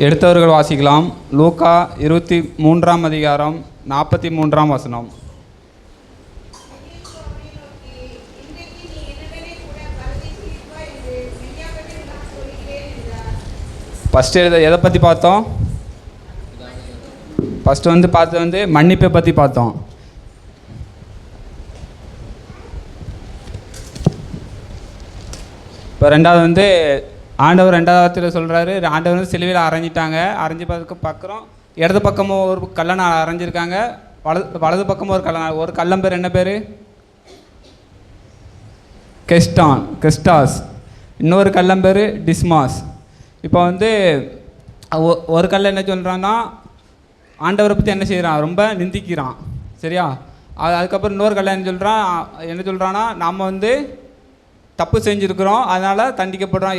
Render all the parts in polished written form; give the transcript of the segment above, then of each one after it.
எடுத்தவர்கள் வாசிக்கலாம். லூக்கா 23 அதிகாரம் 43 வசனம். ஃபஸ்ட்டு எதை பற்றி பார்த்தோம்? ஃபஸ்ட்டு பார்த்தது மன்னிப்பை பற்றி பார்த்தோம். இப்போ ரெண்டாவது ஆண்டவர் ரெண்டாவது சொல்கிறாரு. ஆண்டவர் சிலுவையில் அரைஞ்சிட்டாங்க. அரைஞ்சி பார்க்குறோம் இடது பக்கமும் ஒரு கல்லணை அரைஞ்சிருக்காங்க, வலது பக்கமும் ஒரு கல்லணை. ஒரு கள்ளம் பேர் என்ன பேர்? கெஸ்டாஸ். இன்னொரு கள்ளம் பேர் டிஸ்மாஸ். இப்போ ஒரு கல்ல என்ன சொல்கிறான்னா ஆண்டவரை பற்றி என்ன செய்கிறான்? ரொம்ப நிந்திக்கிறான். சரியா? அதுக்கப்புறம் இன்னொரு கல்ல என்ன சொல்கிறான்னா நம்ம தப்பு செஞ்சுருக்கிறோம், அதனால் தண்டிக்கப்படுறோம்.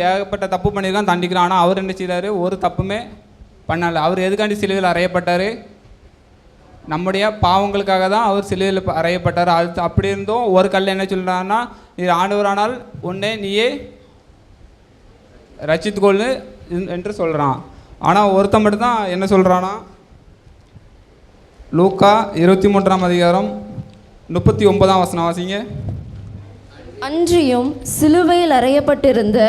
ஏகப்பட்ட தப்பு பண்ணியிருக்கான், தண்டிக்கிறான். ஆனால் அவர் என்ன செய்கிறாரு? ஒரு தப்புமே பண்ணலை. அவர் எதுக்காண்டி சிலுவையில் அறையப்பட்டார்? நம்முடைய பாவங்களுக்காக தான் அவர் சிலுவையில் அறையப்பட்டார். அது அப்படி இருந்தும் ஒரு கல் என்ன சொல்கிறான்னா, நீ ஆண்டவரானால் உன்னை நீயே ரட்சித்துக்கொள்ளு என்று சொல்கிறான். ஆனால் ஒருத்தன் மட்டும்தான் என்ன சொல்கிறான்னா, லூக்கா 23 அதிகாரம் 39 வசனம் வாசிங்க. அன்றியும் சிலுவையில் அறையப்பட்டிருந்த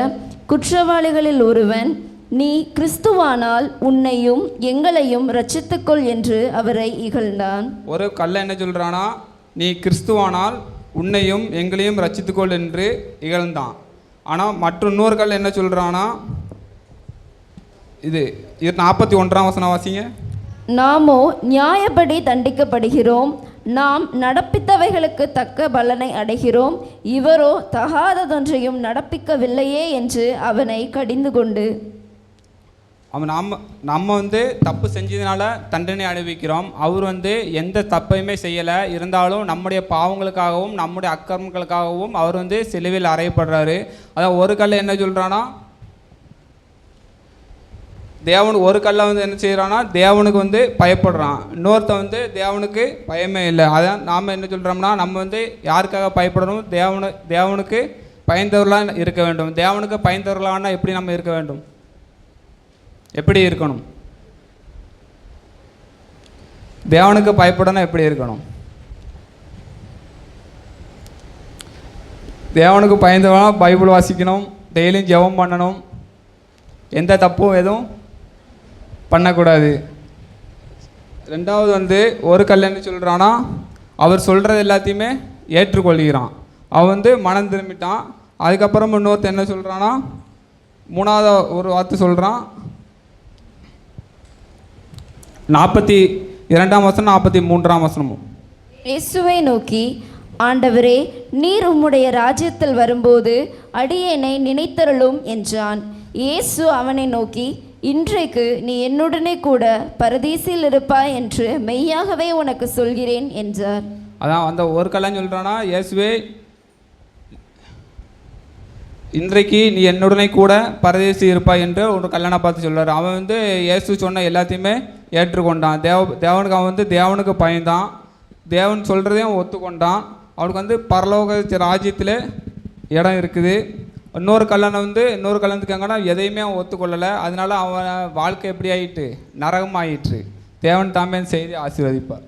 குற்றவாளிகளில் ஒருவன், நீ கிறிஸ்துவானால் உன்னையும் எங்களையும் ரட்சித்துக்கொள் என்று அவரை இகழ்ந்தான். ஒரு கல்ல என்ன சொல்றானா? நீ கிறிஸ்துவானால் உன்னையும் எங்களையும் ரட்சித்துக்கொள் என்று இகழ்ந்தான். ஆனால் இன்னொரு கல்ல என்ன சொல்றானா? இது 41 வசனம் வாசிங்க. நாமோ நியாயப்படி தண்டிக்கப்படுகிறோம், நாம் நடப்பித்தவைகளுக்கு தக்க பலனை அடைகிறோம், இவரோ தகாததொன்றையும் நடப்பிக்கவில்லையே என்று அவனை கடிந்து கொண்டு, நம்ம தப்பு செஞ்சதுனால தண்டனை அனுபவிக்கிறோம். அவர் எந்த தப்பையுமே செய்யலை, இருந்தாலும் நம்முடைய பாவங்களுக்காகவும் நம்முடைய அக்கிரமங்களுக்காகவும் அவர் சிலுவையில் அறையப்படுறாரு. அதான் ஒரு கல்ல என்ன சொல்கிறான்னா, தேவனு ஒரு கல்லை என்ன செய்கிறான்னா தேவனுக்கு பயப்படுறான். இன்னொருத்த தேவனுக்கு பயமே இல்லை. அதான் நாம் என்ன சொல்கிறோம்னா, நம்ம யாருக்காக பயப்படணும்? தேவனுக்கு பயந்தவர்களாக இருக்க வேண்டும். தேவனுக்கு பயந்தவர்களானா எப்படி நம்ம இருக்க வேண்டும்? எப்படி இருக்கணும்? தேவனுக்கு பயப்படணும் எப்படி இருக்கணும்? தேவனுக்கு பயந்தவனா பைபிள் வாசிக்கணும், டெய்லியும் ஜெபம் பண்ணணும், எந்த தப்பும் எதுவும் பண்ணக்கூடாது. ரெண்டாவது ஒரு கல் என்ன சொல்கிறான்னா, அவர் சொல்கிறது எல்லாத்தையுமே ஏற்றுக்கொள்கிறான். அவன் மனம் திரும்பிட்டான். அதுக்கப்புறம் இன்னொருத்த என்ன சொல்கிறான்னா, மூணாவது ஒரு வார்த்தை சொல்கிறான். 42 வசனம் 43 வசனமும். இயேசுவை நோக்கி, ஆண்டவரே, நீர் உம்முடைய ராஜ்யத்தில் வரும்போது அடியேனை நினைத்தருளும் என்றான். இயேசு அவனை நோக்கி, இன்றைக்கு நீ என்னுடனே கூட பரதீசில் இருப்பாய் என்று மெய்யாகவே உனக்கு சொல்கிறேன் என்றார். அதான் ஒரு கல்யாணம் சொல்கிறானா, இயேசுவே இன்றைக்கு நீ என்னுடனே கூட பரதேசி இருப்பாய் என்று ஒரு கல்யாணம் பார்த்து சொல்கிறார். அவன் இயேசு சொன்ன எல்லாத்தையுமே ஏற்றுக்கொண்டான். தேவனுக்கு அவன் தேவனுக்கு பயந்தான். தேவன் சொல்கிறதையும் ஒத்துக்கொண்டான். அவனுக்கு பரலோக ராஜ்யத்தில் இடம் இருக்குது. இன்னொரு கல்யாணத்துக்கு எங்கன்னா எதையுமே அவன் ஒத்துக்கொள்ளலை. அதனால அவன் வாழ்க்கை எப்படி ஆயிட்டு? நரகம் ஆயிற்று. தேவன் தாமே செய்து ஆசீர்வதிப்பார்.